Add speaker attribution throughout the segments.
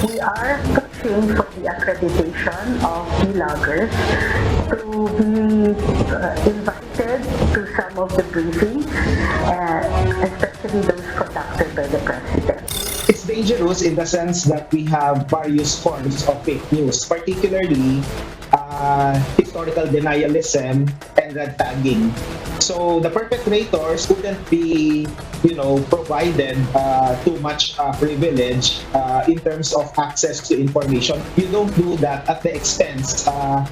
Speaker 1: we are pushing for the accreditation of vloggers to be invited to some of the briefings, especially those conducted by the President.
Speaker 2: It's dangerous in the sense that we have various forms of fake news, particularly historical denialism and red tagging. So the perpetrators wouldn't be, provided too much privilege in terms of access to information. You don't do that at the expense of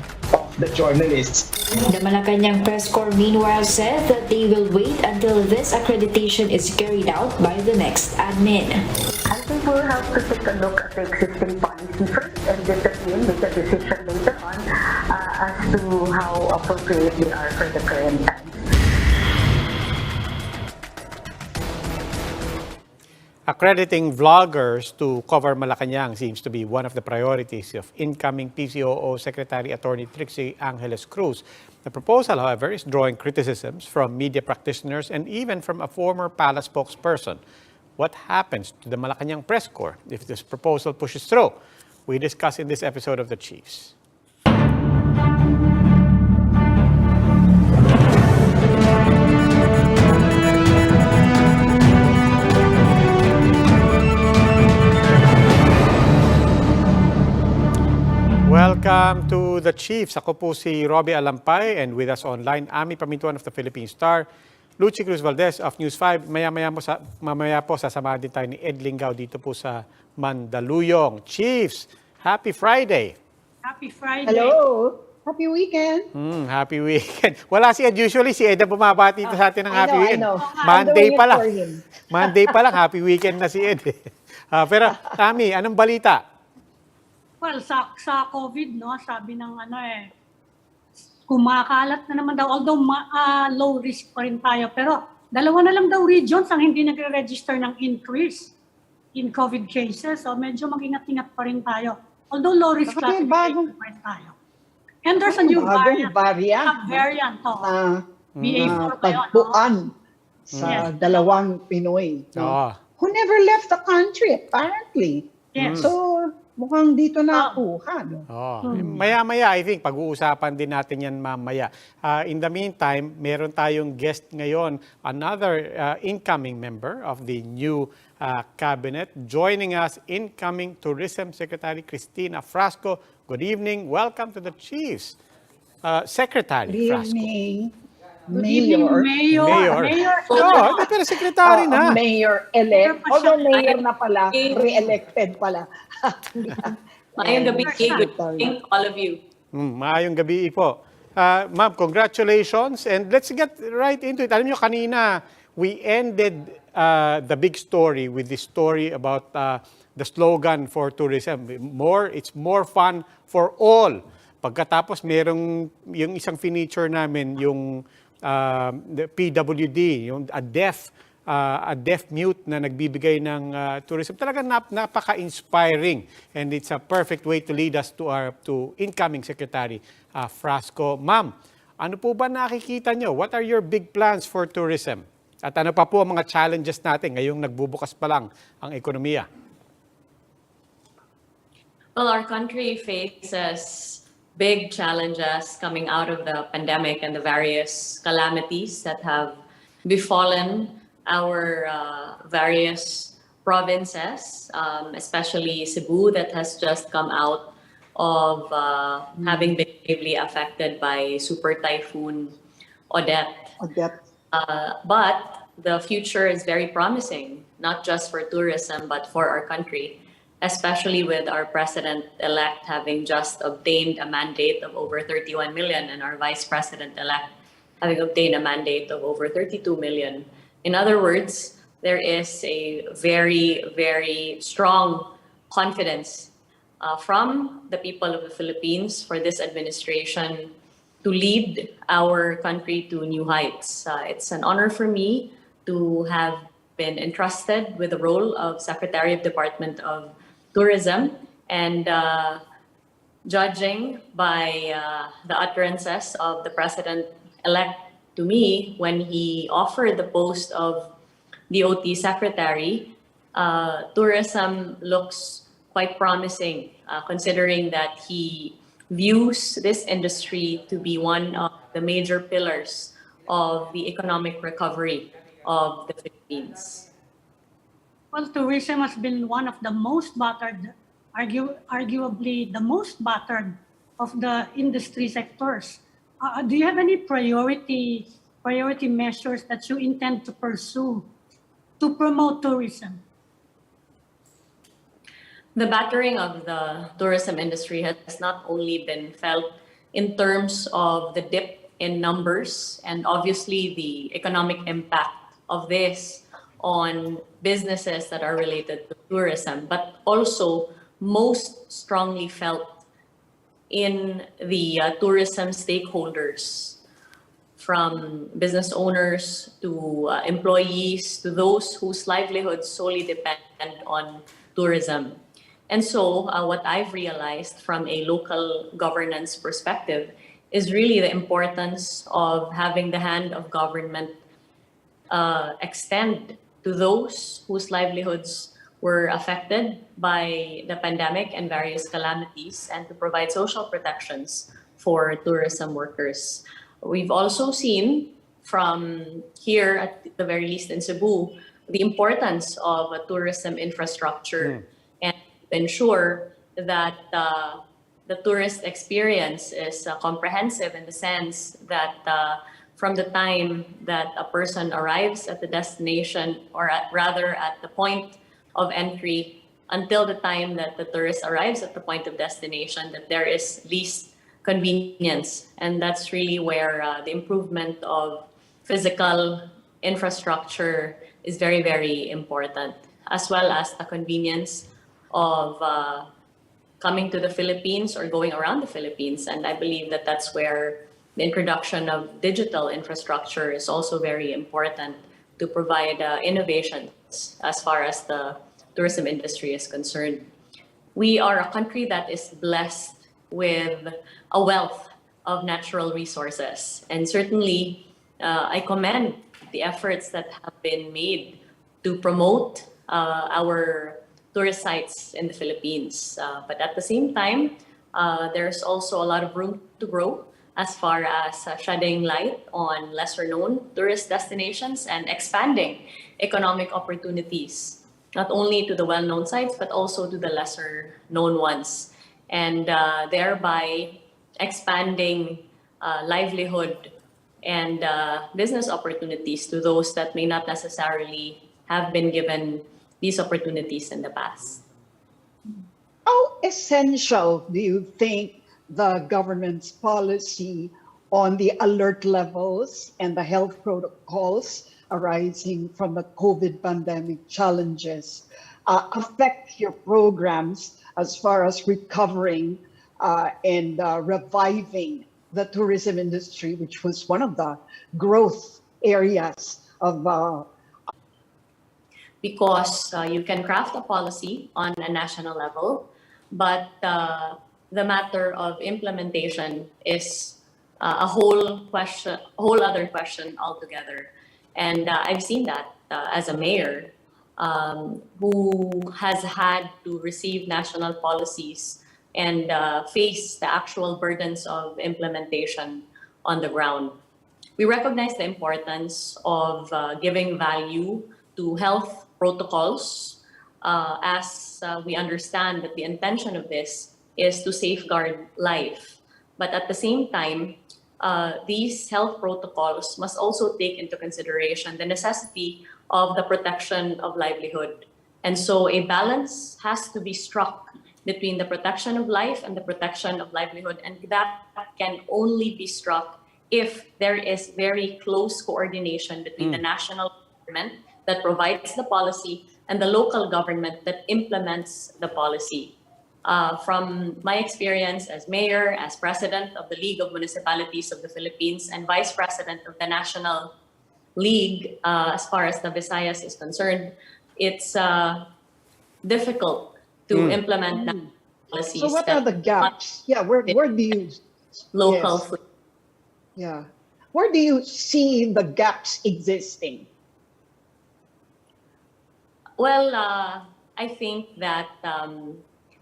Speaker 2: the journalists.
Speaker 3: The Malacanang Press Corps meanwhile said that they will wait until this accreditation is carried out by the next admin.
Speaker 1: I think we'll have to take a look at the existing policy first and determine, make a decision later on as to how appropriate they are for the current times.
Speaker 4: Accrediting vloggers to cover Malacanang seems to be one of the priorities of incoming PCOO Secretary Attorney Trixie Angeles Cruz. The proposal, however, is drawing criticisms from media practitioners and even from a former palace spokesperson. What happens to the Malacanang Press Corps if this proposal pushes through? We discuss in this episode of The Chiefs. Welcome to The Chiefs. Ako po si Robbie Alampay and with us online, Ami Pamintuan of the Philippine Star, Lucy Cruz Valdez of News 5. Mamaya po sasamahan din tayo ni Ed Lingao dito po sa Mandaluyong. Chiefs, happy Friday!
Speaker 5: Happy Friday!
Speaker 6: Hello! Happy weekend!
Speaker 4: Happy weekend. Wala si Ed. Usually si Ed ang bumabati sa atin ng happy weekend.
Speaker 6: I know.
Speaker 4: Monday pa lang.
Speaker 6: For him.
Speaker 4: Monday pa lang, happy weekend na si Ed. Pero Tami, anong balita?
Speaker 5: Well, sa COVID, no, sabi ng kumakalat na naman daw, although low risk pa rin tayo. Pero dalawa na lang daw regions ang hindi nagre-register ng increase in COVID cases. So medyo mag-ingat-ingat pa rin tayo. Although low risk classification pa rin tayo. And there's a new variant. Variant to. BA4 pa yun.
Speaker 6: Pagpuan sa dalawang Pinoy. Who never left the country, apparently.
Speaker 5: Yes.
Speaker 6: So, mukhang dito na kuha. No?
Speaker 4: Maya-maya, I think, pag-uusapan din natin yan mamaya. In the meantime, meron tayong guest ngayon, another incoming member of the new cabinet. Joining us, incoming Tourism Secretary Cristina Frasco. Good evening. Welcome to the Chiefs. Secretary Frasco.
Speaker 6: Good evening.
Speaker 5: Good evening, Mayor.
Speaker 4: Pero secretary na.
Speaker 6: Mayor-elect. Although mayor na pala, re-elected pala.
Speaker 7: Maayong gabi, good evening all of you.
Speaker 4: Maayong gabi po. Ma'am, congratulations and let's get right into it. Alam nyo, kanina, we ended the big story with the story about the slogan for tourism. It's more fun for all. Pagkatapos, merong yung isang feature namin, yung the PWD, yung a deaf mute na nagbibigay ng tourism. Talagang napaka-inspiring and it's a perfect way to lead us to incoming Secretary Frasco. Ma'am, ano po ba nakikita nyo? What are your big plans for tourism? At ano pa po ang mga challenges natin ngayong nagbubukas pa lang ang ekonomiya?
Speaker 7: Well, our country faces big challenges coming out of the pandemic and the various calamities that have befallen our various provinces, especially Cebu, that has just come out of having been gravely affected by Super Typhoon Odette. But the future is very promising, not just for tourism, but for our country, especially with our President-elect having just obtained a mandate of over 31 million and our Vice President-elect having obtained a mandate of over 32 million. In other words, there is a very, very strong confidence from the people of the Philippines for this administration to lead our country to new heights. It's an honor for me to have been entrusted with the role of Secretary of Department of Tourism, and judging by the utterances of the President-elect to me when he offered the post of DOT Secretary, tourism looks quite promising, considering that he views this industry to be one of the major pillars of the economic recovery of the Philippines.
Speaker 5: Well, tourism has been one of the most battered, arguably the most battered of the industry sectors. Do you have any priority measures that you intend to pursue to promote tourism?
Speaker 7: The battering of the tourism industry has not only been felt in terms of the dip in numbers and obviously the economic impact of this on businesses that are related to tourism, but also most strongly felt in the tourism stakeholders, from business owners to employees to those whose livelihoods solely depend on tourism. And so what I've realized from a local governance perspective is really the importance of having the hand of government extend to those whose livelihoods were affected by the pandemic and various calamities, and to provide social protections for tourism workers. We've also seen from here, at the very least in Cebu, the importance of a tourism infrastructure and ensure that the tourist experience is comprehensive in the sense that from the time that a person arrives at the destination, or rather at the point of entry, until the time that the tourist arrives at the point of destination, that there is least convenience. And that's really where the improvement of physical infrastructure is very, very important, as well as the convenience of coming to the Philippines or going around the Philippines. And I believe that that's where the introduction of digital infrastructure is also very important to provide innovations as far as the tourism industry is concerned. We are a country that is blessed with a wealth of natural resources. And certainly, I commend the efforts that have been made to promote our tourist sites in the Philippines. But at the same time, there's also a lot of room to grow as far as shedding light on lesser known tourist destinations and expanding economic opportunities, not only to the well-known sites, but also to the lesser known ones, and thereby expanding livelihood and business opportunities to those that may not necessarily have been given these opportunities in the past.
Speaker 6: How essential do you think the government's policy on the alert levels and the health protocols arising from the COVID pandemic challenges affect your programs as far as recovering and reviving the tourism industry, which was one of the growth areas of
Speaker 7: because you can craft a policy on a national level, but the matter of implementation is a whole other question altogether. And I've seen that as a mayor who has had to receive national policies and face the actual burdens of implementation on the ground. We recognize the importance of giving value to health protocols, as we understand that the intention of this is to safeguard life. But at the same time, these health protocols must also take into consideration the necessity of the protection of livelihood. And so a balance has to be struck between the protection of life and the protection of livelihood. And that can only be struck if there is very close coordination between the national government that provides the policy and the local government that implements the policy. From my experience as mayor, as president of the League of Municipalities of the Philippines, and vice president of the National League, as far as the Visayas is concerned, it's difficult to implement policies.
Speaker 6: So what are the gaps? Yeah, where do you
Speaker 7: local
Speaker 6: yes.
Speaker 7: food?
Speaker 6: Yeah, where do you see the gaps existing?
Speaker 7: Well, I think that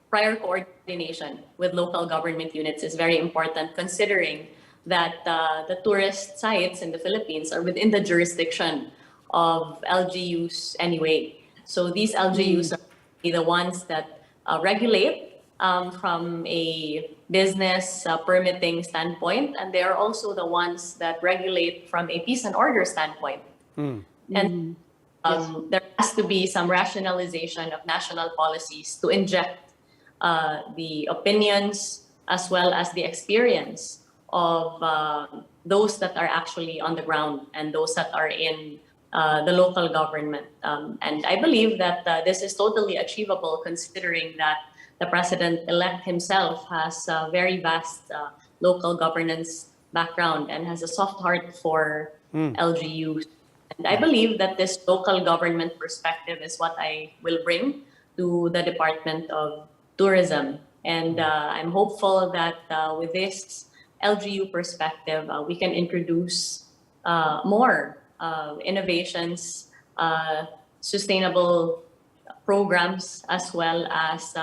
Speaker 7: prior coordination with local government units is very important, considering that the tourist sites in the Philippines are within the jurisdiction of LGUs anyway. So these LGUs are the ones that regulate from a business permitting standpoint, and they are also the ones that regulate from a peace and order standpoint. And there has to be some rationalization of national policies to inject the opinions as well as the experience of those that are actually on the ground and those that are in the local government. And I believe that this is totally achievable, considering that the president-elect himself has a very vast local governance background and has a soft heart for LGUs. And I believe that this local government perspective is what I will bring to the Department of Tourism. And I'm hopeful that with this LGU perspective, we can introduce more innovations, sustainable programs, as well as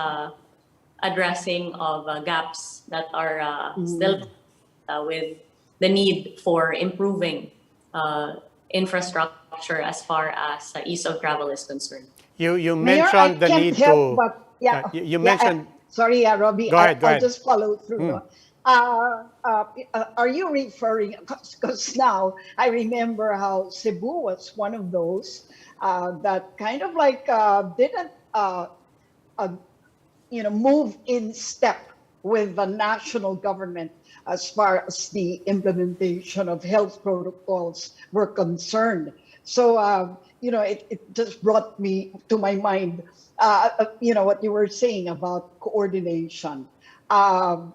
Speaker 7: addressing of gaps that are still with the need for improving infrastructure as far as ease of travel is concerned.
Speaker 4: You
Speaker 6: Mayor,
Speaker 4: mentioned the
Speaker 6: can't
Speaker 4: need
Speaker 6: help
Speaker 4: to.
Speaker 6: but,
Speaker 4: You mentioned.
Speaker 6: sorry, Robbie,
Speaker 4: Go ahead, go
Speaker 6: I'll
Speaker 4: ahead.
Speaker 6: just follow through. Are you referring, because now I remember how Cebu was one of those that kind of like didn't move in step with the national government as far as the implementation of health protocols were concerned. So, it just brought me to my mind, what you were saying about coordination. Are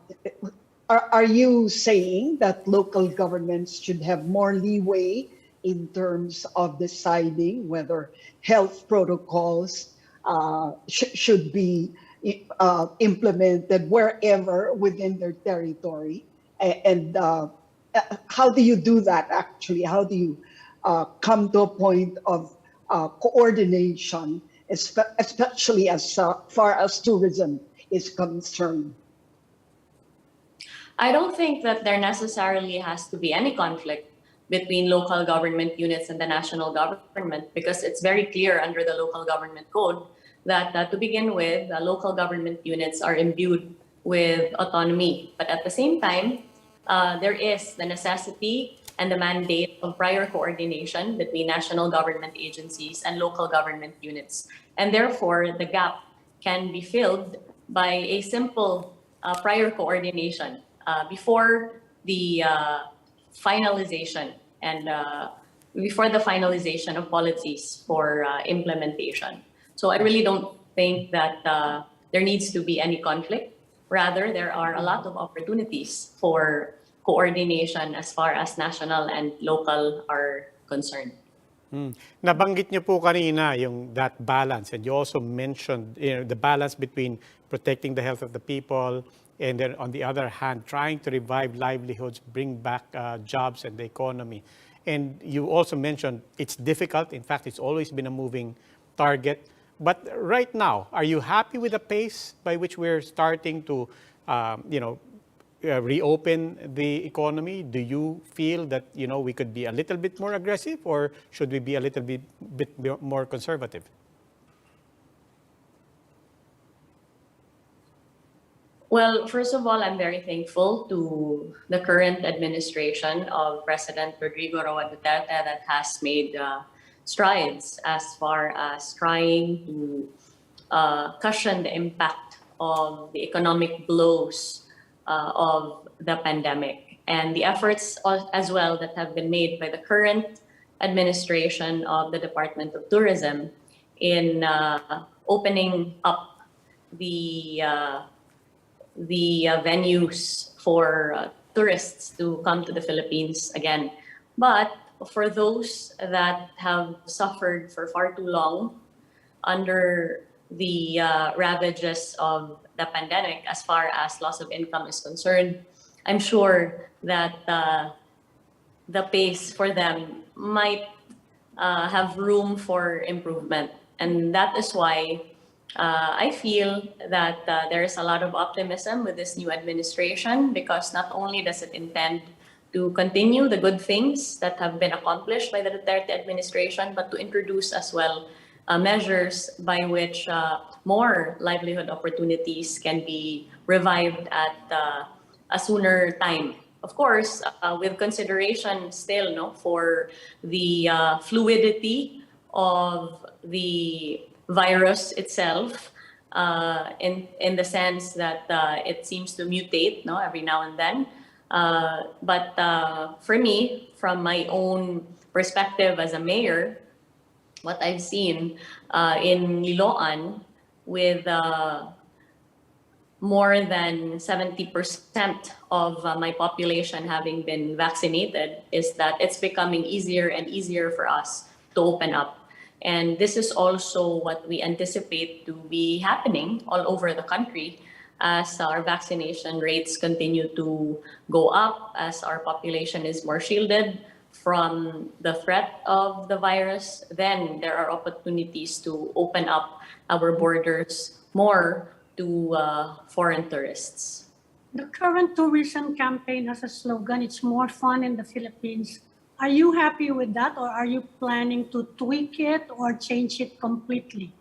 Speaker 6: you saying that local governments should have more leeway in terms of deciding whether health protocols should be implemented wherever within their territory? And how do you do that actually? How do you come to a point of coordination, especially as far as tourism is concerned?
Speaker 7: I don't think that there necessarily has to be any conflict between local government units and the national government, because it's very clear under the local government code that to begin with, local government units are imbued with autonomy. But at the same time, there is the necessity and the mandate of prior coordination between national government agencies and local government units. And therefore, the gap can be filled by a simple prior coordination before the finalization and before the finalization of policies for implementation. So I really don't think that there needs to be any conflict. Rather, there are a lot of opportunities for coordination as far as national and local are concerned.
Speaker 4: Nabanggit niyo po kanina yung that balance, and you also mentioned the balance between protecting the health of the people and then on the other hand trying to revive livelihoods, bring back jobs and the economy. And you also mentioned it's difficult. In fact, it's always been a moving target. But right now, are you happy with the pace by which we're starting to reopen the economy? Do you feel that we could be a little bit more aggressive, or should we be a little bit more conservative?
Speaker 7: Well, first of all, I'm very thankful to the current administration of President Rodrigo Roa Duterte that has made strides as far as trying to cushion the impact of the economic blows of the pandemic, and the efforts as well that have been made by the current administration of the Department of Tourism in opening up the venues for tourists to come to the Philippines again. But for those that have suffered for far too long under the ravages of the pandemic as far as loss of income is concerned, I'm sure that the pace for them might have room for improvement. And that is why I feel that there is a lot of optimism with this new administration because not only does it intend to continue the good things that have been accomplished by the Duterte administration, but to introduce as well measures by which more livelihood opportunities can be revived at a sooner time. Of course, with consideration still for the fluidity of the virus itself, in the sense that it seems to mutate every now and then. But for me, from my own perspective as a mayor, what I've seen in Liloan with more than 70% of my population having been vaccinated is that it's becoming easier and easier for us to open up. And this is also what we anticipate to be happening all over the country as our vaccination rates continue to go up, as our population is more shielded from the threat of the virus. Then there are opportunities to open up our borders more to foreign tourists.
Speaker 5: The current tourism campaign has a slogan, "It's more fun in the Philippines." Are you happy with that, or are you planning to tweak it or change it completely?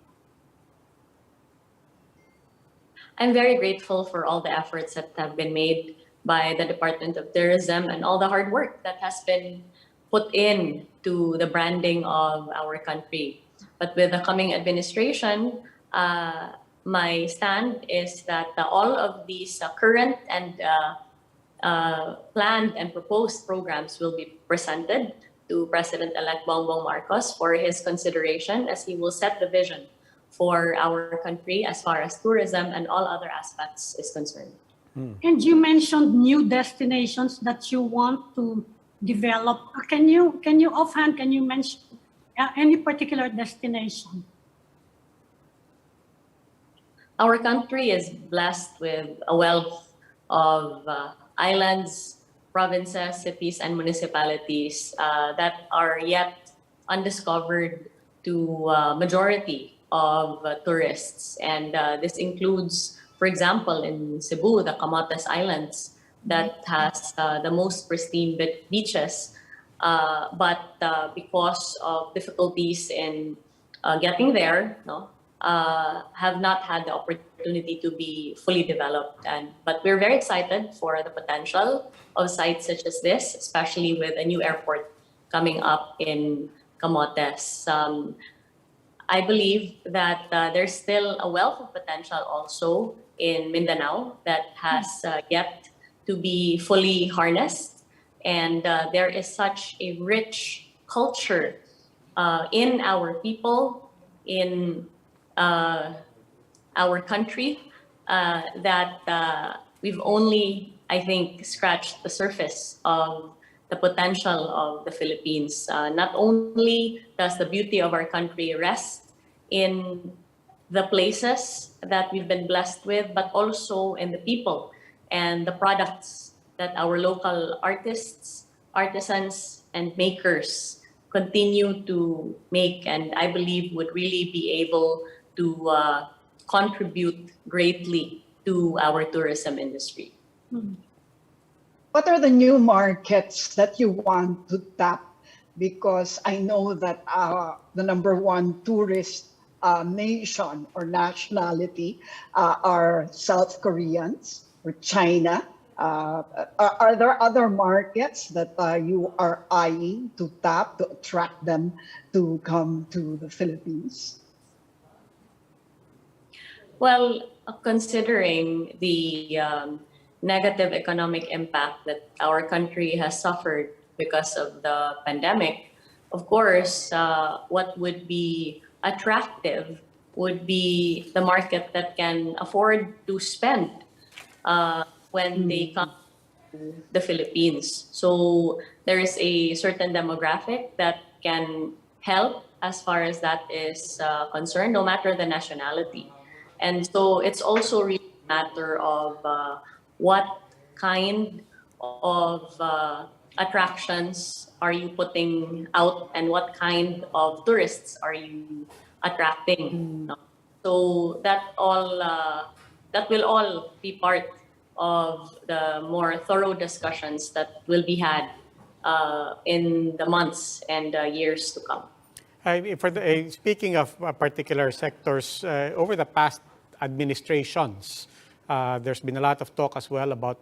Speaker 7: I'm very grateful for all the efforts that have been made by the Department of Tourism and all the hard work that has been put in to the branding of our country. But with the coming administration, my stand is that all of these current and planned and proposed programs will be presented to President-elect Bongbong Marcos for his consideration, as he will set the vision for our country as far as tourism and all other aspects is concerned.
Speaker 5: And you mentioned new destinations that you want to develop. Can you offhand, can you mention any particular destination?
Speaker 7: Our country is blessed with a wealth of islands, provinces, cities, and municipalities that are yet undiscovered to majority of tourists. And this includes, for example, in Cebu, the Camotes Islands that has the most pristine beaches. But because of difficulties in getting there, have not had the opportunity to be fully developed. But we're very excited for the potential of sites such as this, especially with a new airport coming up in Camotes. I believe that there's still a wealth of potential also in Mindanao that has yet to be fully harnessed. And there is such a rich culture in our people, in our country, that we've only, I think, scratched the surface of the potential of the Philippines. Not only does the beauty of our country rest in the places that we've been blessed with, but also in the people and the products that our local artists, artisans, and makers continue to make, and I believe would really be able to contribute greatly to our tourism industry.
Speaker 6: What are the new markets that you want to tap? Because I know that the number one tourist nation or nationality are South Koreans or China. Are there other markets that you are eyeing to tap to attract them to come to the Philippines?
Speaker 7: Well, considering the negative economic impact that our country has suffered because of the pandemic, of course, what would be attractive would be the market that can afford to spend when they come to the Philippines. So there is a certain demographic that can help as far as that is concerned, no matter the nationality. And so it's also really a matter of what kind of attractions are you putting out and what kind of tourists are you attracting. So that will all be part of the more thorough discussions that will be had in the months and years to come.
Speaker 4: Speaking of particular sectors, over the past administrations, there's been a lot of talk as well about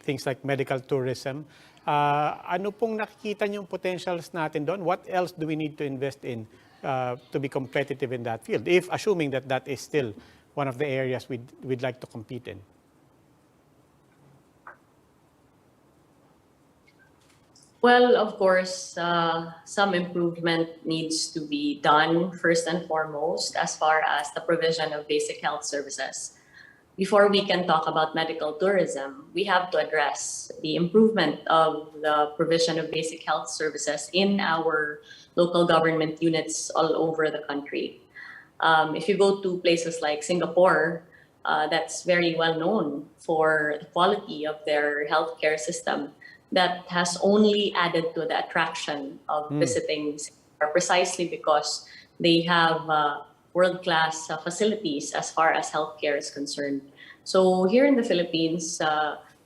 Speaker 4: things like medical tourism. Ano pong nakikita niyong potentials natin doon? What else do we need to invest in to be competitive in that field, if assuming that that is still one of the areas we'd like to compete in?
Speaker 7: Well, of course, some improvement needs to be done first and foremost as far as the provision of basic health services. Before we can talk about medical tourism, we have to address the improvement of the provision of basic health services in our local government units all over the country. If you go to places like Singapore, that's very well known for the quality of their healthcare system. That has only added to the attraction of visiting Singapore precisely because they have world-class facilities as far as healthcare is concerned. So here in the Philippines,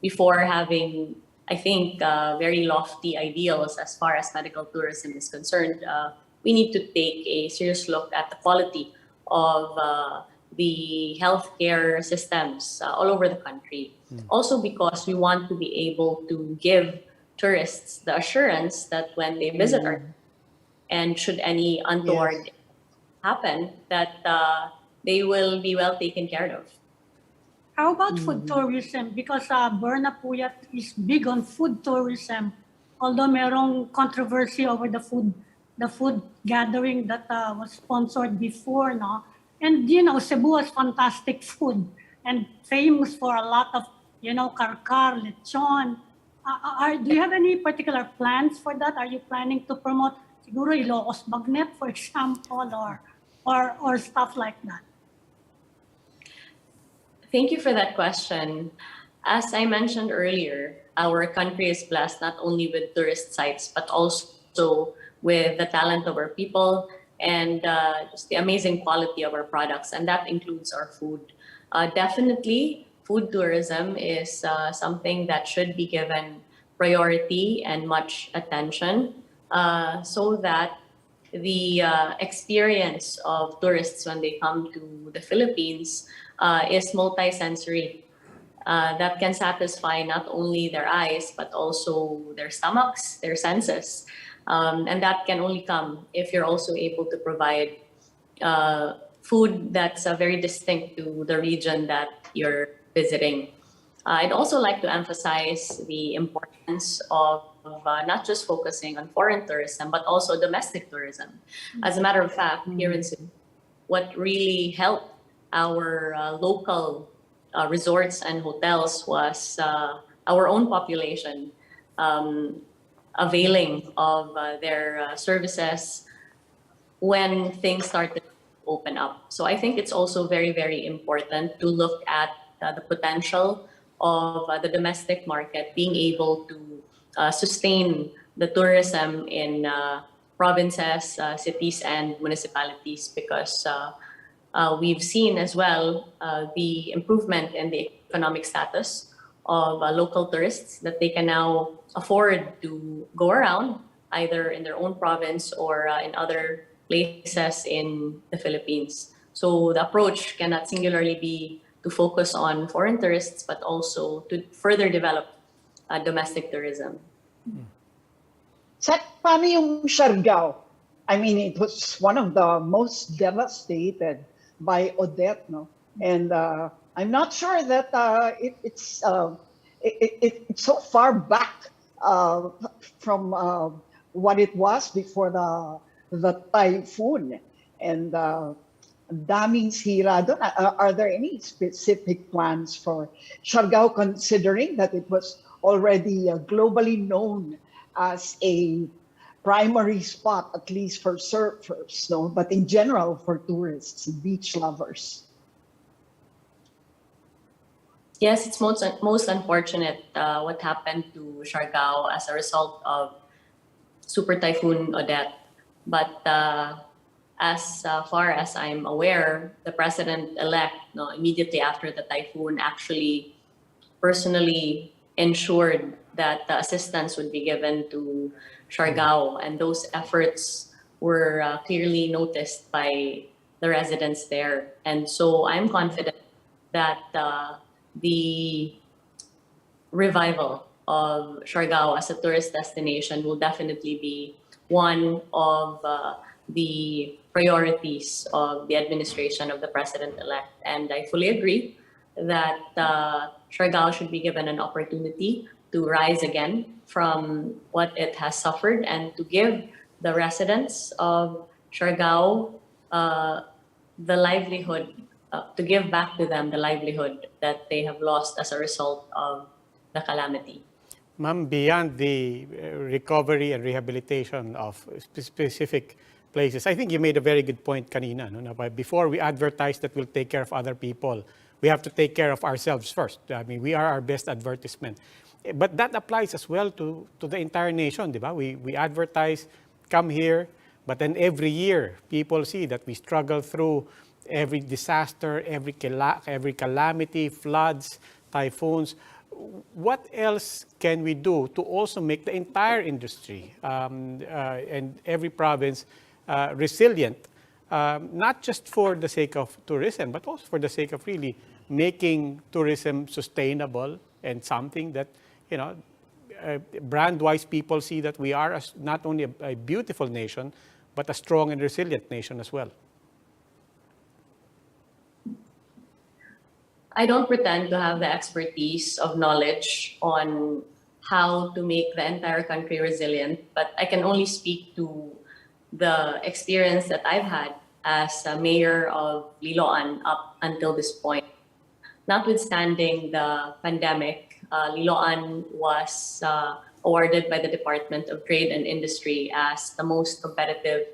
Speaker 7: before having, I think, very lofty ideals as far as medical tourism is concerned, we need to take a serious look at the quality of the healthcare systems all over the country. Also because we want to be able to give tourists the assurance that when they visit our and should any untoward happen, that they will be well taken care of.
Speaker 5: How about food tourism? Because Berna Puyat is big on food tourism, although merong controversy over the food gathering that was sponsored before, no? And you know, Cebu has fantastic food and famous for a lot of, you know, karkar, lechon. Do you have any particular plans for that? Are you planning to promote siguro Ilocos Bagnet, for example, or stuff like that?
Speaker 7: Thank you for that question. As I mentioned earlier, our country is blessed not only with tourist sites, but also with the talent of our people and just the amazing quality of our products, and that includes our food. Definitely, food tourism is something that should be given priority and much attention so that the experience of tourists when they come to the Philippines is multisensory. That can satisfy not only their eyes, but also their stomachs, their senses. And that can only come if you're also able to provide food that's very distinct to the region that you're visiting. I'd also like to emphasize the importance of not just focusing on foreign tourism, but also domestic tourism. As a matter of fact, here in Cebu, what really helped our local resorts and hotels was our own population availing of their services when things started to open up. So I think it's also very, very important to look at the potential of the domestic market being able to sustain the tourism in provinces, cities, and municipalities, because we've seen as well the improvement in the economic status of local tourists, that they can now afford to go around either in their own province or in other places in the Philippines. So the approach cannot singularly be to focus on foreign tourists, but also to further develop domestic tourism.
Speaker 6: Seth, paano yung Siargao? I mean, it was one of the most devastated by Odette, no? And I'm not sure that it's so far back from what it was before the typhoon. And daming sira doon. Are there any specific plans for Siargao, considering that it was already globally known as a primary spot, at least for surfers, no? But in general for tourists, beach lovers?
Speaker 7: Yes, it's most unfortunate what happened to Siargao as a result of Super Typhoon Odette. But as far as I'm aware, the president-elect, no, immediately after the typhoon, actually personally ensured that the assistance would be given to Siargao, and those efforts were clearly noticed by the residents there. And so I'm confident that the revival of Siargao as a tourist destination will definitely be one of the priorities of the administration of the president-elect. And I fully agree that Siargao should be given an opportunity to rise again from what it has suffered and to give the residents of Siargao the livelihood, to give back to them the livelihood that they have lost as a result of the calamity.
Speaker 4: Ma'am, beyond the recovery and rehabilitation of specific places, I think you made a very good point kanina. No? Before we advertise that we'll take care of other people, we have to take care of ourselves first. I mean, we are our best advertisement. But that applies as well to the entire nation, di ba? We advertise, come here, but then every year, people see that we struggle through every disaster, every calamity, floods, typhoons. What else can we do to also make the entire industry and every province resilient, not just for the sake of tourism, but also for the sake of really making tourism sustainable and something that, you know, brand-wise people see that we are not only a beautiful nation, but a strong and resilient nation as well?
Speaker 7: I don't pretend to have the expertise of knowledge on how to make the entire country resilient, but I can only speak to the experience that I've had as a mayor of Liloan up until this point. Notwithstanding the pandemic, Liloan was awarded by the Department of Trade and Industry as the most competitive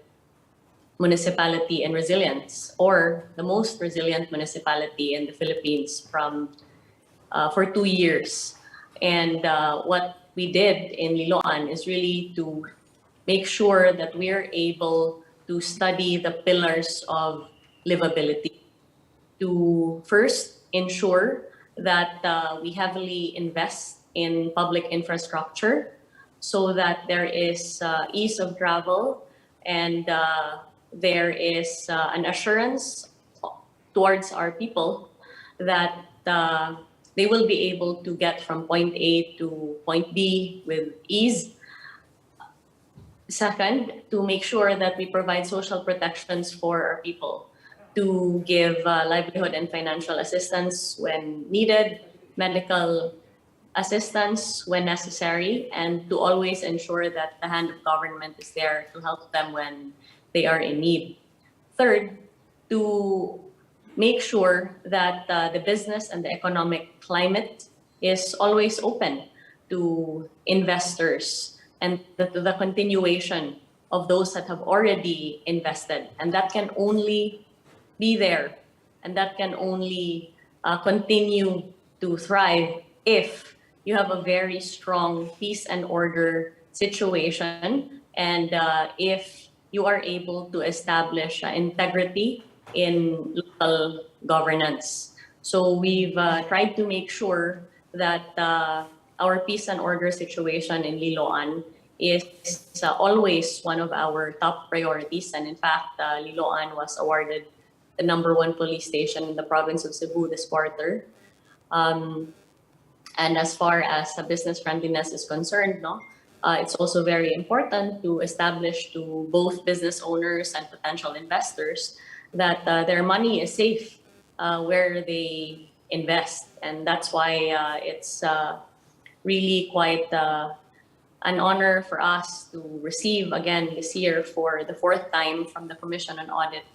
Speaker 7: municipality in resilience, or the most resilient municipality in the Philippines for 2 years. And what we did in Liloan is really to make sure that we're able to study the pillars of livability, to first ensure that we heavily invest in public infrastructure so that there is ease of travel and there is an assurance towards our people that they will be able to get from point A to point B with ease. Second, to make sure that we provide social protections for our people, to give livelihood and financial assistance when needed, medical assistance when necessary, and to always ensure that the hand of government is there to help them when they are in need. Third, to make sure that the business and the economic climate is always open to investors and to the continuation of those that have already invested. And that can only be there and that can only continue to thrive if you have a very strong peace and order situation and if you are able to establish integrity in local governance. So we've tried to make sure that our peace and order situation in Liloan is always one of our top priorities. And in fact, Liloan was awarded the #1 police station in the province of Cebu this quarter. And as far as business friendliness is concerned, it's also very important to establish to both business owners and potential investors that their money is safe where they invest. And that's why it's really quite an honor for us to receive again this year for the 4th time from the Commission on Audit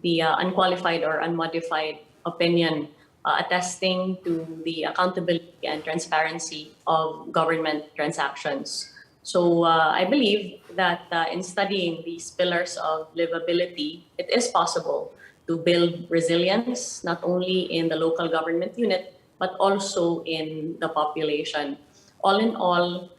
Speaker 7: the unqualified or unmodified opinion attesting to the accountability and transparency of government transactions. So I believe that in studying these pillars of livability, it is possible to build resilience, not only in the local government unit, but also in the population. All in all,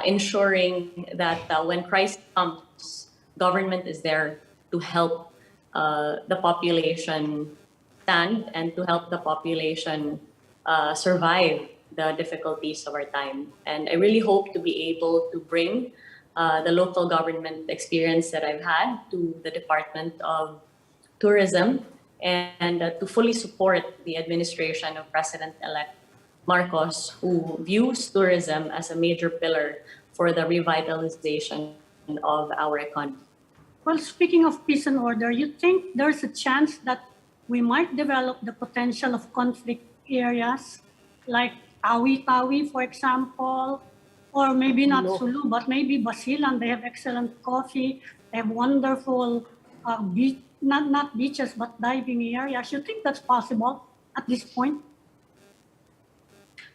Speaker 7: ensuring that when crisis comes, government is there to help the population stand and to help the population survive the difficulties of our time. And I really hope to be able to bring the local government experience that I've had to the Department of Tourism and to fully support the administration of President-elect Marcos, who views tourism as a major pillar for the revitalization of our economy.
Speaker 5: Well, speaking of peace and order, you think there's a chance that we might develop the potential of conflict areas like Tawi-Tawi, for example, or maybe not Sulu, but maybe Basilan. They have excellent coffee. They have wonderful beach, not beaches, but diving areas. You think that's possible at this point?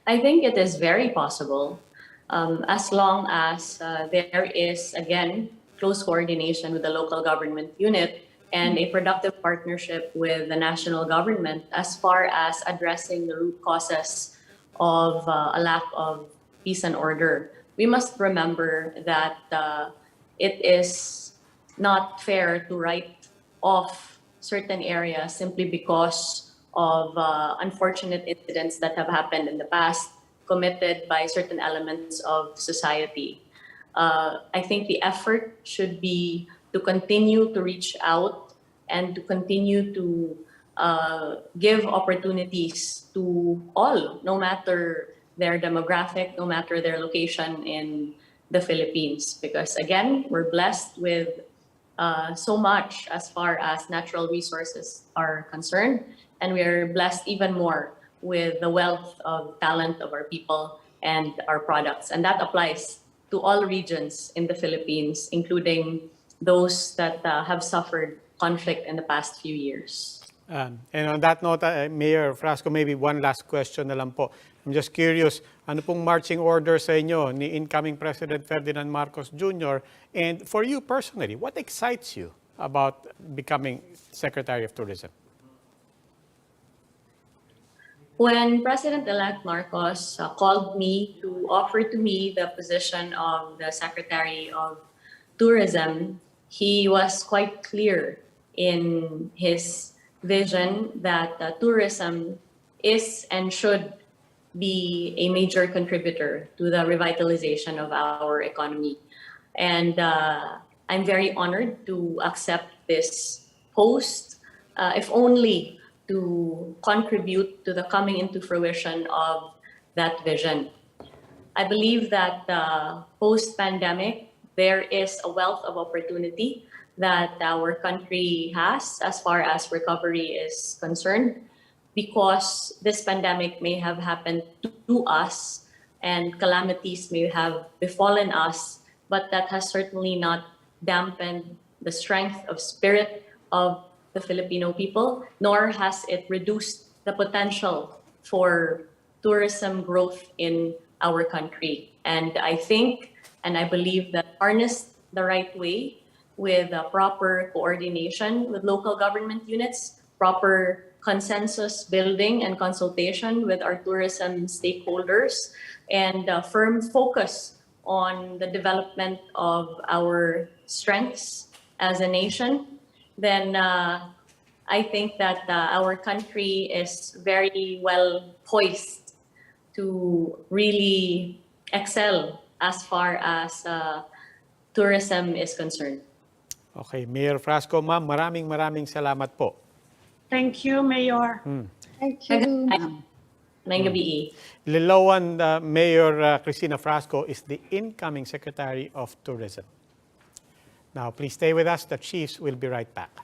Speaker 7: I think it is very possible as long as there is, again, close coordination with the local government unit and a productive partnership with the national government as far as addressing the root causes of a lack of peace and order. We must remember that it is not fair to write off certain areas simply because of unfortunate incidents that have happened in the past committed by certain elements of society. I think the effort should be to continue to reach out and to continue to give opportunities to all, no matter their demographic, no matter their location in the Philippines. Because again, we're blessed with so much as far as natural resources are concerned, and we are blessed even more with the wealth of talent of our people and our products. And that applies to all regions in the Philippines, including those that have suffered conflict in the past few years.
Speaker 4: And on that note, Mayor Frasco, maybe one last question na lang po. I'm just curious, ano pong marching order sa inyo ni incoming President Ferdinand Marcos Jr. And for you personally, what excites you about becoming Secretary of Tourism?
Speaker 7: When President-elect Marcos called me to offer to me the position of the Secretary of Tourism, he was quite clear in his vision that tourism is and should be a major contributor to the revitalization of our economy. And I'm very honored to accept this post, if only to contribute to the coming into fruition of that vision. I believe that post-pandemic, there is a wealth of opportunity that our country has as far as recovery is concerned, because this pandemic may have happened to us and calamities may have befallen us, but that has certainly not dampened the strength of spirit of the Filipino people, nor has it reduced the potential for tourism growth in our country. And I think, and I believe that harnessed the right way with proper coordination with local government units, proper consensus building and consultation with our tourism stakeholders, and firm focus on the development of our strengths as a nation, then I think that our country is very well poised to really excel as far as tourism is concerned.
Speaker 4: Okay, Mayor Frasco, ma'am, maraming salamat po.
Speaker 5: Thank you, Mayor.
Speaker 6: Thank you, ma'am.
Speaker 7: May gabi.
Speaker 4: Liloan Mayor Cristina Frasco is the incoming Secretary of Tourism. Now, please stay with us. The Chiefs will be right back.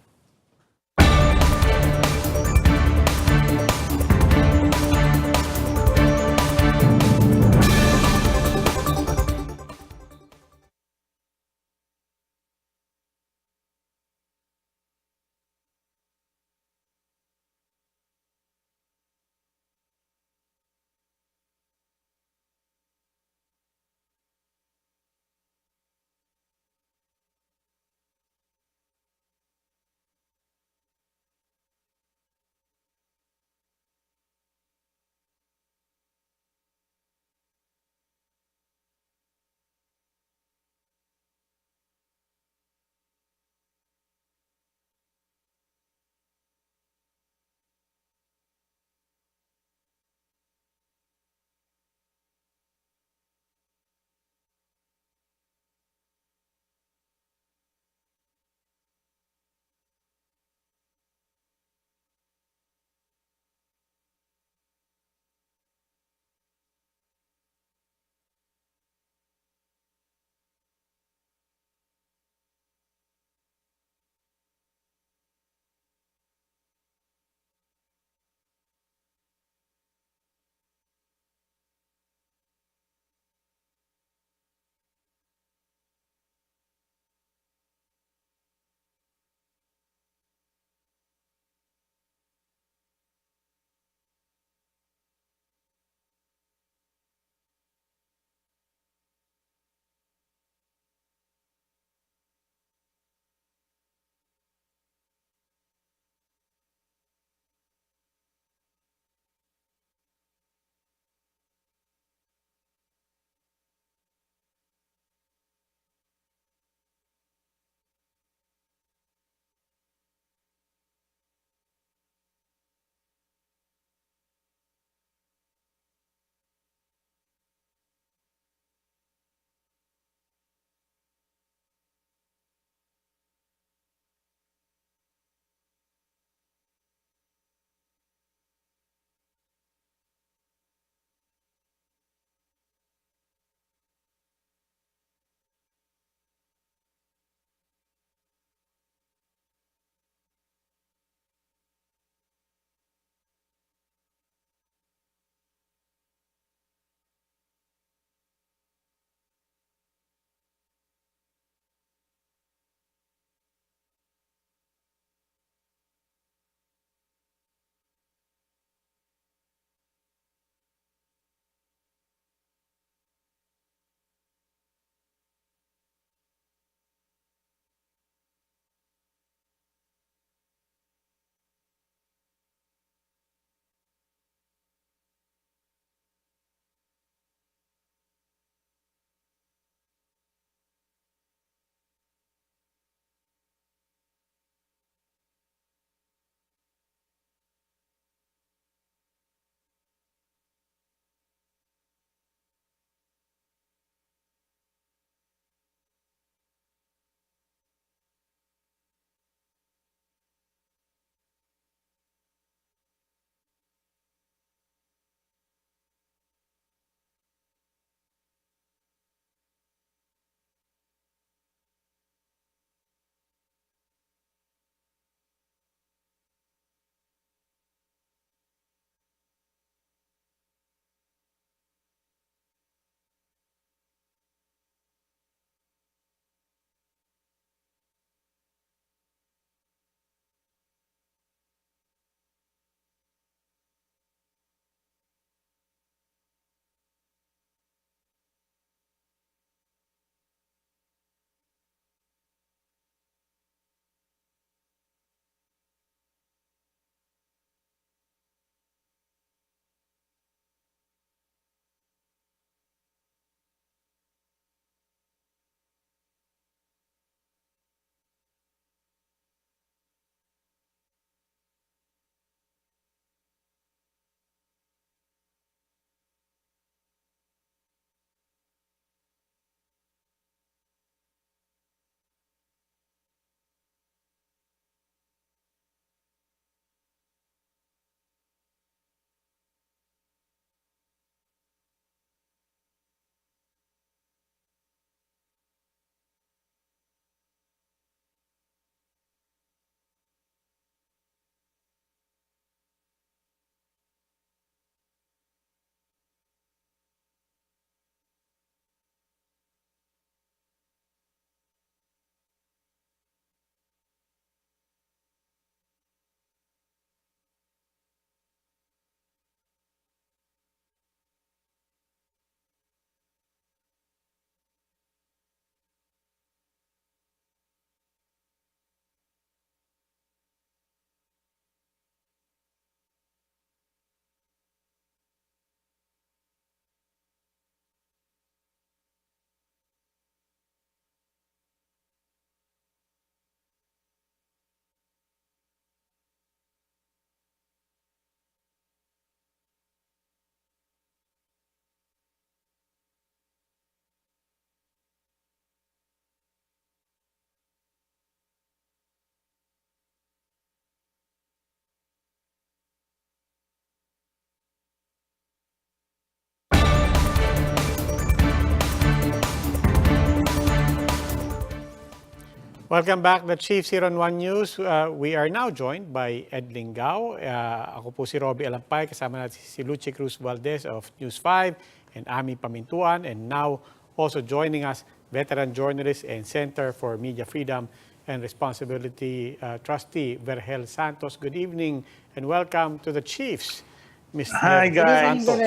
Speaker 4: Welcome back, the Chiefs here on One News. We are now joined by Ed Lingao. Ako po si Robbie Alampay, kasama natin si Lucy Cruz Valdez of News 5 and Ami Pamintuan. And now also joining us, veteran journalist and Center for Media Freedom and Responsibility Trustee Vergel Santos. Good evening and welcome to the Chiefs. Ms.
Speaker 8: Hi,
Speaker 4: Vergel
Speaker 8: guys.
Speaker 4: Santos.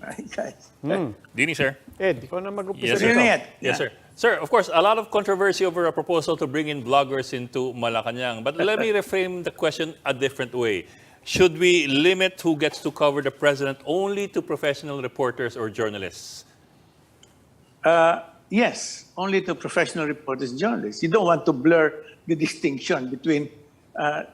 Speaker 8: Hi, guys.
Speaker 9: Dini, sir.
Speaker 4: Ed, ikaw na mag-umpisa
Speaker 9: Yes,
Speaker 4: dito.
Speaker 9: sir. Yes, sir. Sir, of course, a lot of controversy over a proposal to bring in vloggers into Malacanang. But let me reframe the question a different way. Should we limit who gets to cover the president only to professional reporters or journalists?
Speaker 8: Yes, only to professional reporters and journalists. You don't want to blur the distinction between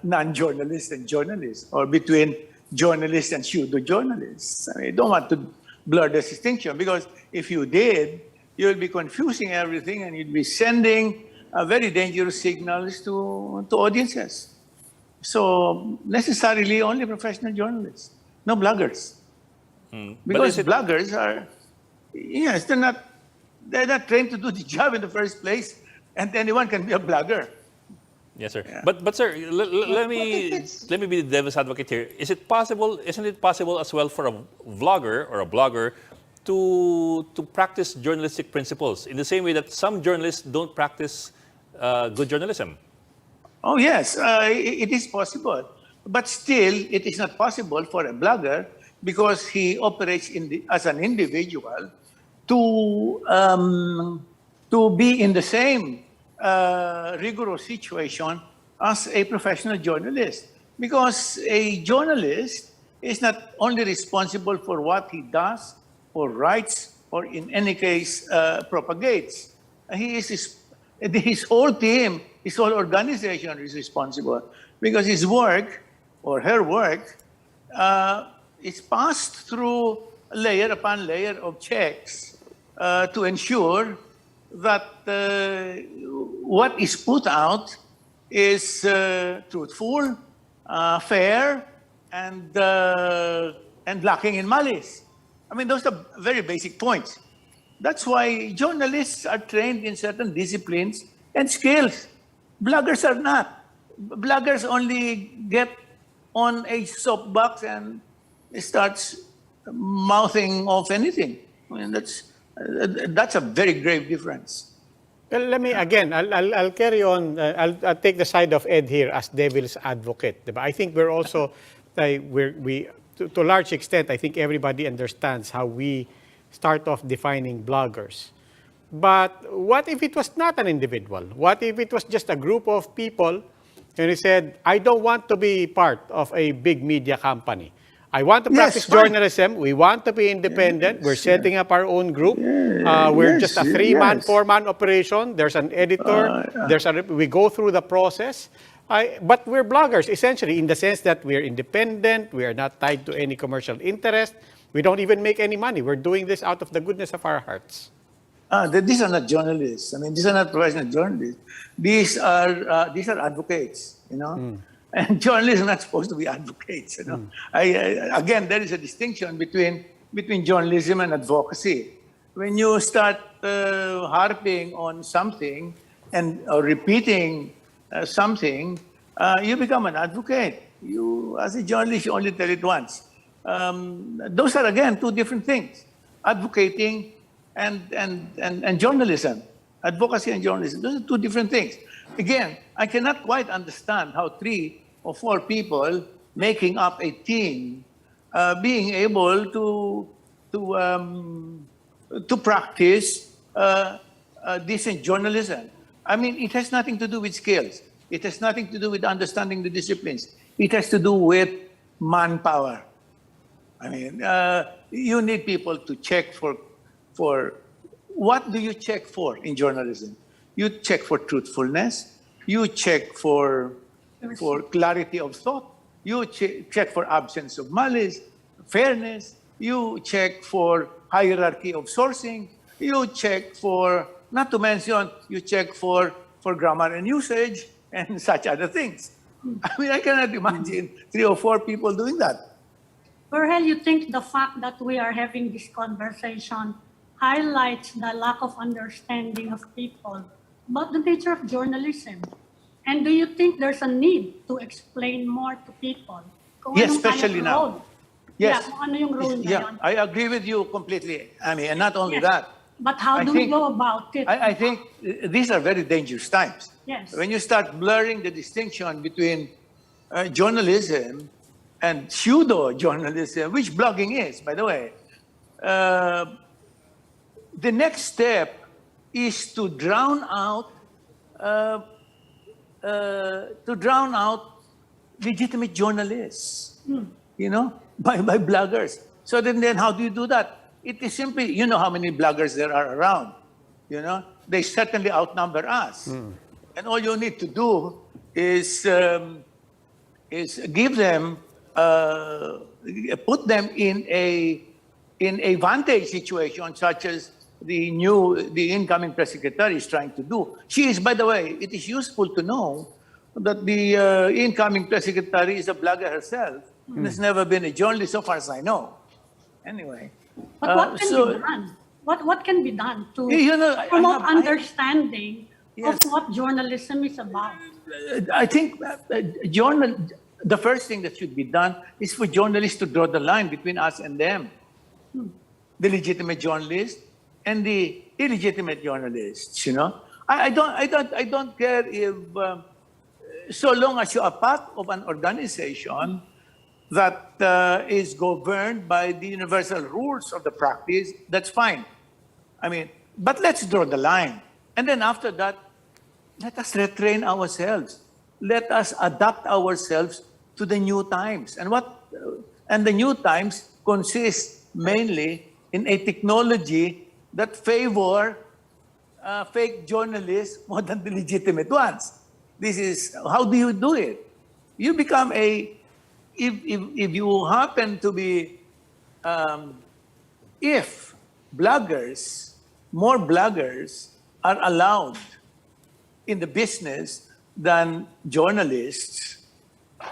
Speaker 8: non-journalists and journalists, or between journalists and pseudo-journalists. I mean, you don't want to blur the distinction, because if you did, you'll be confusing everything and you'd be sending very dangerous signals to audiences. So necessarily only professional journalists, no bloggers. Because bloggers are, yes, they're not trained to do the job in the first place, and anyone can be a blogger.
Speaker 9: Yes, sir.
Speaker 8: Yeah.
Speaker 9: But sir, let me be the devil's advocate here. Isn't it possible as well for a vlogger or a blogger to practice journalistic principles in the same way that some journalists don't practice good journalism?
Speaker 8: Oh yes, it is possible, but still it is not possible for a blogger, because he operates as an individual to be in the same rigorous situation as a professional journalist. Because a journalist is not only responsible for what he does or writes, or in any case propagates. His whole team, his whole organization is responsible, because his work or her work is passed through layer upon layer of checks to ensure that what is put out is truthful, fair, and lacking in malice. I mean, those are very basic points. That's why journalists are trained in certain disciplines and skills. Bloggers are not. Bloggers only get on a soapbox and starts mouthing off anything. I mean, that's a very grave difference.
Speaker 4: Well, let me, again, I'll carry on. I'll take the side of Ed here as devil's advocate. Diba? I think we're also, to a large extent, I think everybody understands how we start off defining bloggers. But what if it was not an individual? What if it was just a group of people and he said, I don't want to be part of a big media company. I want to practice journalism. We want to be independent. We're setting up our own group. We're just a 3-man, 4-man operation. There's an editor. We go through the process. But we're bloggers, essentially, in the sense that we're independent. We are not tied to any commercial interest. We don't even make any money. We're doing this out of the goodness of our hearts.
Speaker 8: These are not journalists. I mean, these are not professional journalists. These are advocates, you know. And journalists are not supposed to be advocates, you know. Again, there is a distinction between journalism and advocacy. When you start harping on something and repeating something, you become an advocate. You, as a journalist, you only tell it once. Those are, again, two different things: advocating and journalism. Advocacy and journalism, those are two different things. Again, I cannot quite understand how 3 or 4 people making up a team being able to practice decent journalism. I mean, it has nothing to do with skills. It has nothing to do with understanding the disciplines. It has to do with manpower. I mean, you need people to check for what do you check for in journalism? You check for truthfulness. You check for clarity of thought. You check for absence of malice, fairness. You check for hierarchy of sourcing. You check for, not to mention, you check for grammar and usage and such other things. I mean, I cannot imagine 3 or 4 people doing that.
Speaker 5: Vergel, you think the fact that we are having this conversation highlights the lack of understanding of people about the nature of journalism. And do you think there's a need to explain more to people? Kung
Speaker 8: Yes,
Speaker 5: anong
Speaker 8: especially
Speaker 5: kayang
Speaker 8: now.
Speaker 5: role?
Speaker 8: Yes.
Speaker 5: Yeah, kung ano yung role na
Speaker 8: Yeah,
Speaker 5: yun.
Speaker 8: I agree with you completely. I mean, and not only
Speaker 5: Yes.
Speaker 8: that.
Speaker 5: But how
Speaker 8: I
Speaker 5: do we
Speaker 8: think-
Speaker 5: go about it?
Speaker 8: I think these are very dangerous times.
Speaker 5: Yes.
Speaker 8: When you start blurring the distinction between journalism and pseudo-journalism, which blogging is, by the way, the next step is to drown out legitimate journalists, you know, by bloggers. So then how do you do that? It is simply, you know how many bloggers there are around, you know? They certainly outnumber us. And all you need to do is give them, put them in a vantage situation, such as the incoming press secretary is trying to do. She is, by the way, it is useful to know that the incoming press secretary is a blogger herself and has never been a journalist, so far as I know. Anyway.
Speaker 5: But what can
Speaker 8: so-
Speaker 5: be done? What can be done to
Speaker 8: You know,
Speaker 5: promote
Speaker 8: I-
Speaker 5: understanding
Speaker 8: Yes.
Speaker 5: of what journalism is about?
Speaker 8: I think the first thing that should be done is for journalists to draw the line between us and them. The legitimate journalists and the illegitimate journalists, you know. I don't care if, so long as you are part of an organization that is governed by the universal rules of the practice, that's fine. I mean, but let's draw the line. And then after that, let us retrain ourselves. Let us adapt ourselves to the new times. And the new times consist mainly in a technology that favor fake journalists more than the legitimate ones. This is, how do you do it? You become if you happen to be, if more bloggers are allowed in the business than journalists,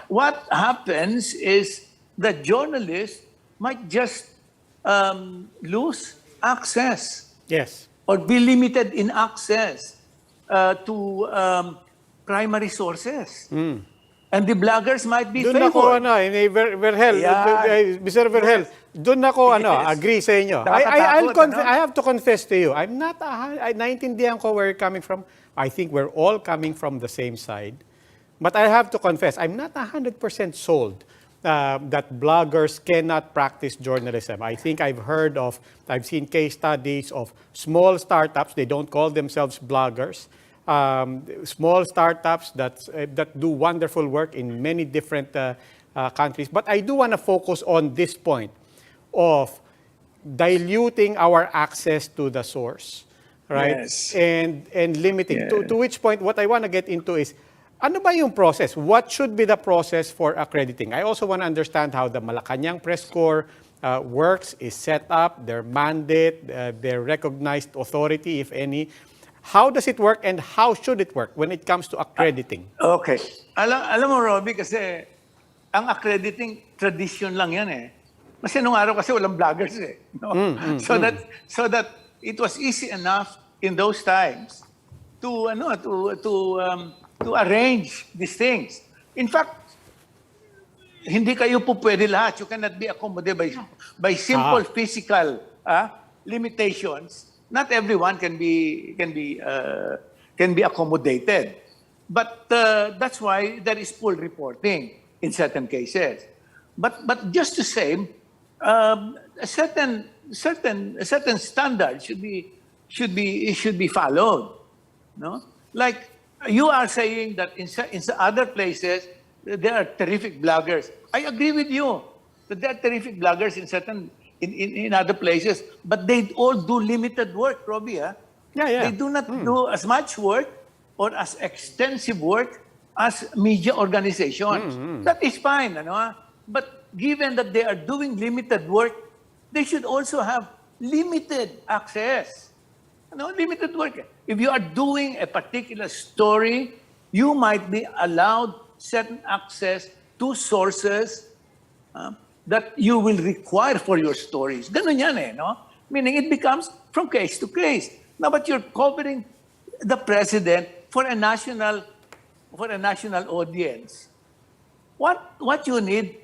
Speaker 8: what happens is that journalists might just lose access.
Speaker 4: Yes.
Speaker 8: Or be limited in access to primary sources. And the bloggers might be
Speaker 4: Doon
Speaker 8: favored.
Speaker 4: ako, Verhel,
Speaker 8: Yan.
Speaker 4: Mr. Verhel, doon ako, agree sa inyo.
Speaker 8: Nakakatakot,
Speaker 4: I have to confess to you, I'm not, naintindihan ko where you're coming from. I think we're all coming from the same side. But I have to confess, I'm not 100% sold that bloggers cannot practice journalism. I think I've seen case studies of small startups, they don't call themselves bloggers, small startups that do wonderful work in many different countries. But I do want to focus on this point of diluting our access to the source, right?
Speaker 8: Yes.
Speaker 4: And limiting.
Speaker 8: Yeah.
Speaker 4: To which point, what I want to get into is, ano ba yung process? What should be the process for accrediting? I also want to understand how the Malacanang Press Corps works, is set up, their mandate, their recognized authority, if any. How does it work and how should it work when it comes to accrediting?
Speaker 8: Okay. Alam mo, Robbie, kasi ang accrediting, tradition lang yan eh. Kasi nung araw kasi walang vloggers eh. No? So that it was easy enough in those times to arrange these things. In fact, hindi kayo po pwede lahat. You cannot be accommodated by simple physical limitations. Not everyone can be accommodated. But that's why there is full reporting in certain cases. But just to say, a certain standard should be followed. No, like you are saying that in other places there are terrific bloggers. I agree with you that there are terrific bloggers in other places, but they all do limited work, Robbie.
Speaker 4: Yeah.
Speaker 8: They do not do as much work or as extensive work as media organizations. That is fine, but given that they are doing limited work, they should also have limited access. Limited work. If you are doing a particular story, you might be allowed certain access to sources that you will require for your stories. Ganun yan no? Meaning it becomes from case to case. Now, but you're covering the president for a national audience. What you need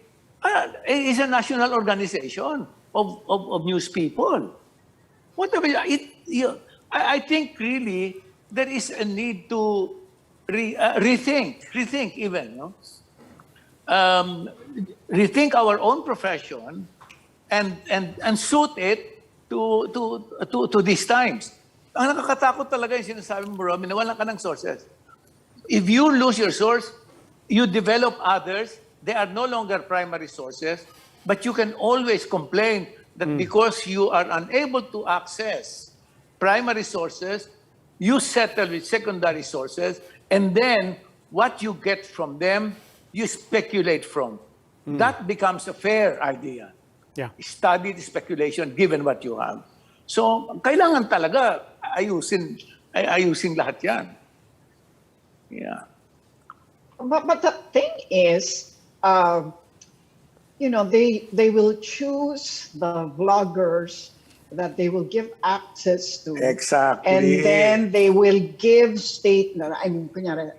Speaker 8: is a national organization of news people. Whatever I think really there is a need to rethink even, no? Rethink our own profession and suit it to these times. Ang nakakatakot talaga yung sinasabi mo, Robin, na wala ka ng sources. If you lose your source, you develop others. They are no longer primary sources, but you can always complain that because you are unable to access primary sources, you settle with secondary sources, and then what you get from them, you speculate from. That becomes a fair idea.
Speaker 4: Yeah.
Speaker 8: Study the speculation given what you have. So, kailangan talaga ayusin lahat yan. Yeah.
Speaker 6: But the thing is, they will choose the vloggers that they will give access to.
Speaker 8: Exactly.
Speaker 6: And then they will give statement. I mean, kunyari,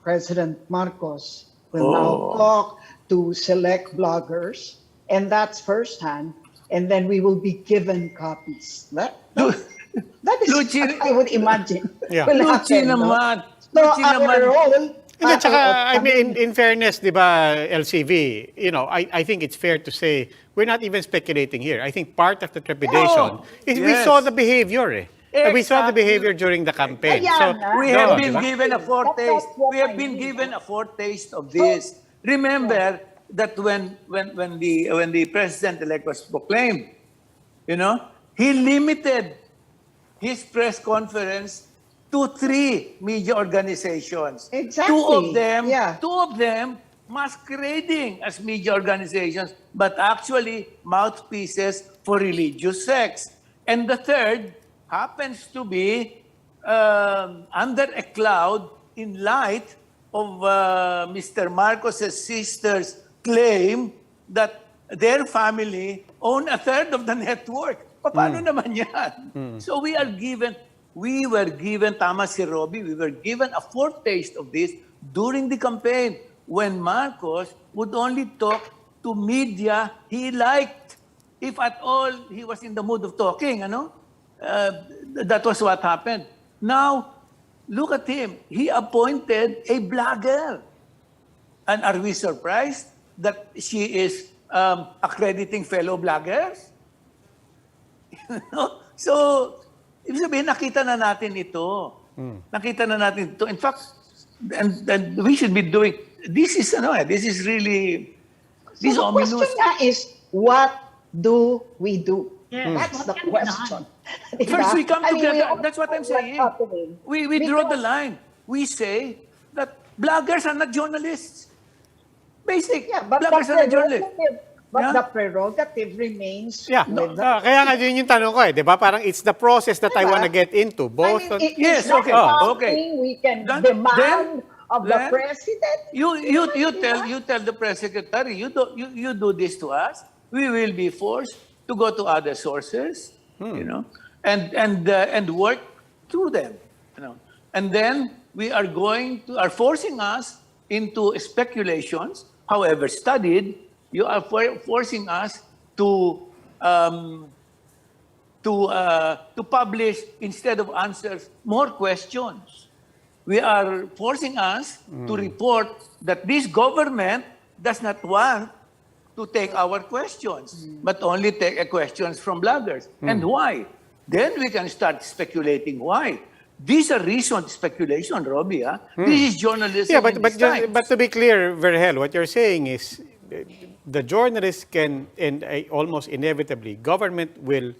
Speaker 6: President Marcos will now talk to select bloggers, and that's firsthand. And then we will be given copies. That is
Speaker 8: Luchi,
Speaker 6: what I would imagine.
Speaker 4: Yeah.
Speaker 6: Will
Speaker 8: Luchi
Speaker 6: happen, no?
Speaker 8: naman.
Speaker 6: So
Speaker 8: Luchi
Speaker 6: our
Speaker 8: naman.
Speaker 6: role.
Speaker 4: Hindi, tsaka, I mean, in fairness, di ba, LCV, I think it's fair to say we're not even speculating here. I think part of the trepidation is we
Speaker 8: yes.
Speaker 4: saw the behavior. We saw the
Speaker 8: Exactly.
Speaker 4: behavior during the campaign.
Speaker 6: Kaya
Speaker 4: So,
Speaker 6: nga.
Speaker 8: We
Speaker 4: no,
Speaker 8: have been
Speaker 4: di ba?
Speaker 8: given a foretaste.
Speaker 6: That's what
Speaker 8: We have
Speaker 6: I
Speaker 8: been
Speaker 6: mean.
Speaker 8: given a foretaste of this. Remember that when the president-elect was proclaimed, he limited his press conference to 3 media organizations.
Speaker 6: Exactly.
Speaker 8: Two of them masquerading as media organizations, but actually mouthpieces for religious sects. And the third happens to be under a cloud in light of Mr. Marcos's sister's claim that their family own a third of the network. Paano naman yan? So we were given, tama si Robbie, we were given a foretaste of this during the campaign when Marcos would only talk to media he liked. If at all he was in the mood of talking, that was what happened. Now, look at him. He appointed a blogger. And are we surprised that she is accrediting fellow bloggers? So, ibig sabihin, nakita na natin ito. Nakita na natin ito. In fact, and we should be doing, this is really, this
Speaker 6: So the
Speaker 8: ominous.
Speaker 6: question nga is, what do we do?
Speaker 5: Yes.
Speaker 6: That's the
Speaker 5: What can be done?
Speaker 6: question. Diba?
Speaker 8: First, we come
Speaker 6: I mean,
Speaker 8: together.
Speaker 6: we
Speaker 8: That's what I'm
Speaker 6: understand
Speaker 8: saying.
Speaker 6: what's happening.
Speaker 8: We draw the
Speaker 6: Because-
Speaker 8: line. We say that bloggers are not journalists. Basic.
Speaker 6: Yeah, but
Speaker 8: bloggers are not journalists. Yeah.
Speaker 6: the prerogative remains
Speaker 4: Yeah.
Speaker 6: with the...
Speaker 4: Kaya nga yun yung tanong ko di ba? Parang it's the process that I
Speaker 6: Diba?
Speaker 4: want to get into. Both on-
Speaker 8: Yes,
Speaker 6: it's not
Speaker 8: okay, okay.
Speaker 6: something we can
Speaker 8: Then-
Speaker 6: demand of the
Speaker 8: then-
Speaker 6: president.
Speaker 8: You tell the press secretary, you do this to us, we will be forced to go to other sources, and work through them, and then we are forcing us into speculations, however studied. You are forcing us to publish, instead of answers, more questions. We are forcing us to report that this government does not want to take our questions, but only take questions from bloggers. And why? Then we can start speculating why. These are reasoned speculation, Robbie. This is journalism.
Speaker 4: Yeah, but
Speaker 8: in these times.
Speaker 4: to be clear, Verhel, what you're saying is the journalists can, and almost inevitably, government will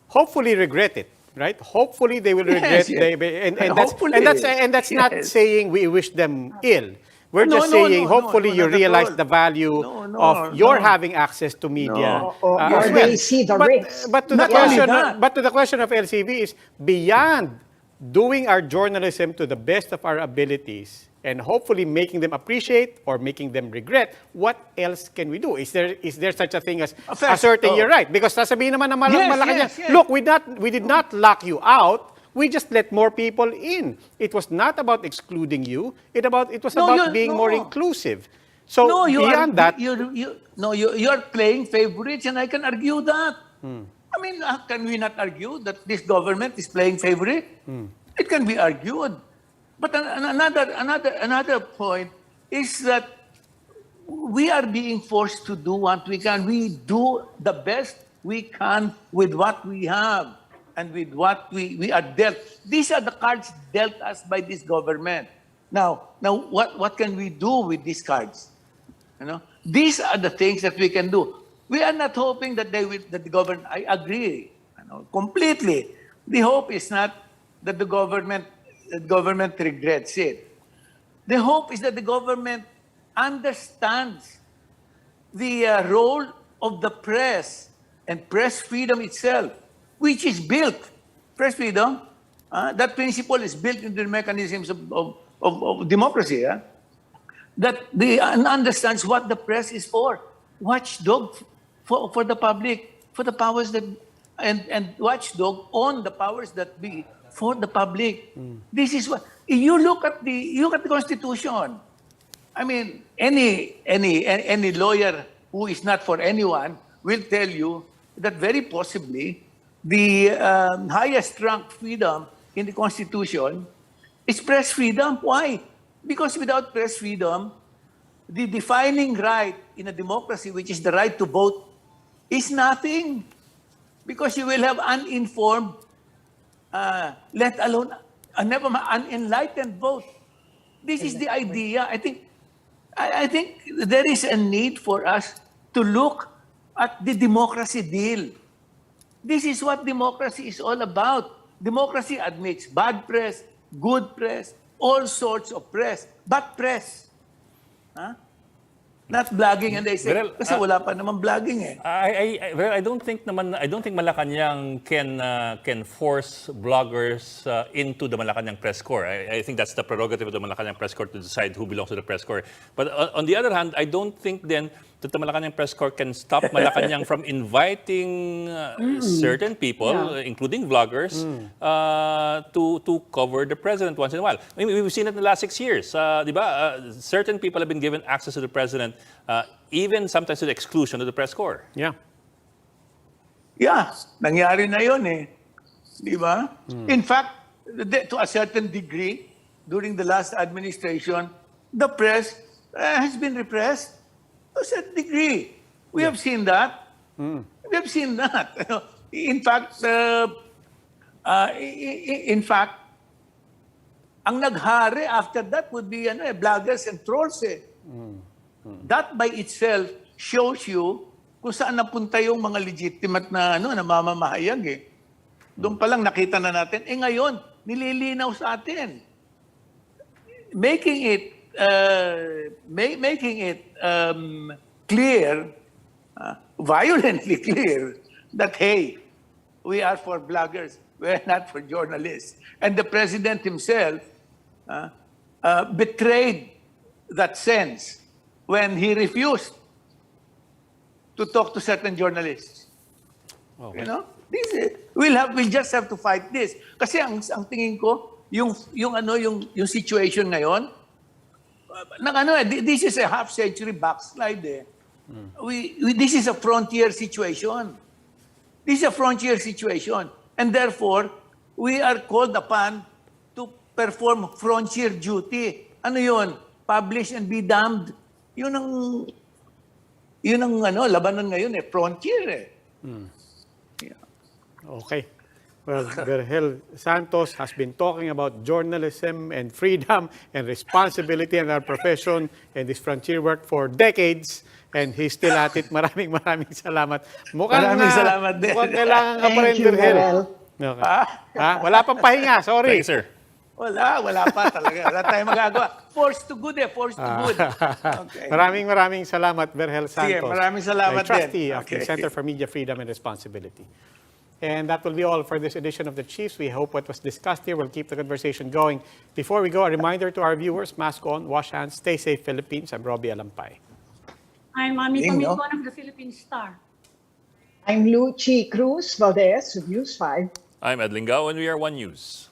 Speaker 4: hopefully regret it, right? Hopefully they will regret.
Speaker 8: Yes.
Speaker 4: And that's not
Speaker 8: Yes.
Speaker 4: saying we wish them ill. We're
Speaker 8: No,
Speaker 4: just
Speaker 8: no,
Speaker 4: saying
Speaker 8: no,
Speaker 4: hopefully
Speaker 8: no,
Speaker 4: you
Speaker 8: not at
Speaker 4: realize
Speaker 8: all.
Speaker 4: the value
Speaker 8: No,
Speaker 4: of your
Speaker 8: no.
Speaker 4: having access to media.
Speaker 6: Or
Speaker 4: as
Speaker 6: they see the risks.
Speaker 4: But to
Speaker 8: Not
Speaker 4: the
Speaker 8: only
Speaker 4: question,
Speaker 8: that.
Speaker 4: but to the question of LCV is beyond doing our journalism to the best of our abilities and hopefully making them appreciate or making them regret, what else can we do? Is there such a thing as
Speaker 8: First,
Speaker 4: asserting your right? Because sasabihin naman na
Speaker 8: Yes,
Speaker 4: malaki
Speaker 8: yes,
Speaker 4: niya,
Speaker 8: yes.
Speaker 4: look, we did not lock you out. We just let more people in. It was not about excluding you. It was
Speaker 8: No,
Speaker 4: about being more inclusive. So
Speaker 8: No,
Speaker 4: beyond that,
Speaker 8: you are playing favorites, and I can argue that. I mean, can we not argue that this government is playing favorite? It can be argued. But another point is that we are being forced to do what we can. We do the best we can with what we have and with what we are dealt. These are the cards dealt us by this government. Now, what can we do with these cards? You know, these are the things that we can do. We are not hoping that that the government. I agree, completely. The hope is not that the government regrets it. The hope is that the government understands the role of the press and press freedom itself, which is built. Press freedom, that principle is built into the mechanisms of democracy. That understands what the press is for. Watchdog for the public, for the powers that, and watchdog on the powers that be for the public. This is what you look at the Constitution. I mean, any lawyer who is not for anyone will tell you that very possibly the highest ranked freedom in the Constitution is press freedom. Why? Because without press freedom, the defining right in a democracy, which is the right to vote, is nothing. Because you will have uninformed, let alone unenlightened vote. This is the idea. I think there is a need for us to look at the democracy deal. This is what democracy is all about. Democracy admits bad press, good press, all sorts of press, but press. Not blogging, and they say, kasi wala pa naman blogging eh.
Speaker 9: I don't think Malacanang can force bloggers into the Malacanang press corps. I think that's the prerogative of the Malacanang press corps to decide who belongs to the press corps. But on the other hand, I don't think then that the Malacanang press corps can stop Malacanang from inviting certain people, including vloggers, to cover the president once in a while. I mean, we've seen it in the last 6 years. Diba? Certain people have been given access to the president, even sometimes to the exclusion of the press corps.
Speaker 4: Yeah.
Speaker 8: Yeah, nangyari na yun eh. Di ba? In fact, to a certain degree, during the last administration, the press has been repressed to a certain degree. We have seen that. We have seen that. In fact, ang naghari after that would be bloggers and trolls eh. That by itself shows you kung saan napunta yung mga legitimate na na mamamahayag eh. Doon pa lang nakita na natin. Ngayon, nililinaw sa atin. Making it clear, violently clear, that hey, we are for bloggers, we're not for journalists. And the president himself betrayed that sense when he refused to talk to certain journalists. Okay. We'll just have to fight this. Kasi ang tingin ko, yung situation ngayon, this is a half-century backslide eh. This is a frontier situation. This is a frontier situation. And therefore, we are called upon to perform frontier duty. Ano yun? Publish and be damned. Yun ang labanan ngayon eh. Frontier eh. Yeah.
Speaker 4: Okay. Well, Vergel Santos has been talking about journalism and freedom and responsibility in our profession and this frontier work for decades. And he's still at it. Maraming salamat.
Speaker 8: Maraming salamat din.
Speaker 4: Mukhang kailangan ka pa rin, Vergel. Okay. Wala pang pahinga. Sorry.
Speaker 9: Thank you, sir.
Speaker 8: Wala pa talaga. Wala tayong magagawa. Forced to good eh. Forced to good. Okay.
Speaker 4: Maraming salamat, Vergel Santos.
Speaker 8: Sige, maraming salamat din.
Speaker 4: Trustee of the Center for Media Freedom and Responsibility. And that will be all for this edition of The Chiefs. We hope what was discussed here will keep the conversation going. Before we go, a reminder to our viewers, mask on, wash hands, stay safe, Philippines. I'm Robbie Alampay.
Speaker 5: I'm Mami Pamit, one of the Philippine Star.
Speaker 6: I'm Luchi Cruz Valdez with News 5.
Speaker 9: I'm Ed Lingao, and we are One News.